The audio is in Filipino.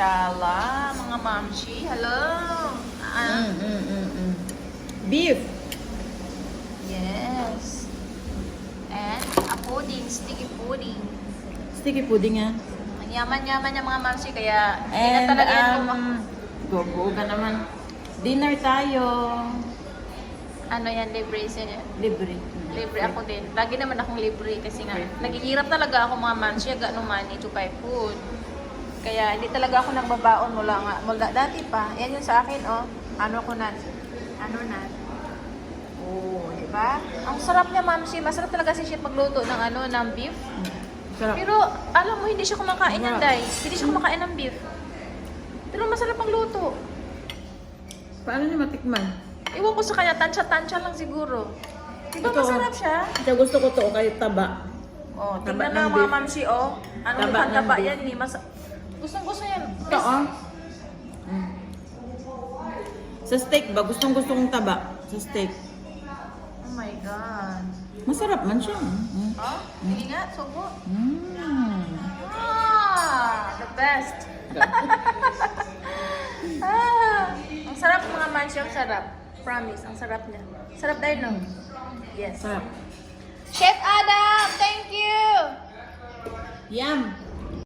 Inshallah, mga mamshi. Hello. Beef. Yes. And a pudding, sticky pudding. Sticky pudding ah. Ang yaman-yaman niya mga mamshi, kaya hindi na And talaga yan gogo ka naman. Dinner tayo. ano yan, libre siya. Libre. Libre ako din. Lagi naman akong libre kasi nga, naghihirap talaga ako mga mamshi, no money to buy food. Kaya hindi talaga ako nagbabaon mula dati pa. Yan yung sa akin, oh. Ano ko na? Oh, di ba? Ang sarap niya, mamshi. Masarap talaga si Chef magluto ng ng beef. Sarap. Pero alam mo, hindi siya kumakain yan, Day. Hindi siya kumakain ng beef. Pero masarap ang luto. Paano niya matikman? Iwan ko sa kanya, tansya-tansya lang siguro. Di ba Ito, masarap siya? Kaya gusto ko to kayo taba. Oh, Taba tingnan ng na mga beef. mamshi, oh. Ano Taba mukhang ng taba beef. yan, eh. Gustong-gusto yan. Ito oh. Sa steak ba? Gustong-gusto kong taba. Sa steak. Oh my God. Masarap man siya. Oh, sige nga, subo. The best. Ang sarap mga mansi, ang sarap. Promise, ang sarap niya. Sarap dahil no? Yes. Sarap. Chef Adam, thank you! Yum!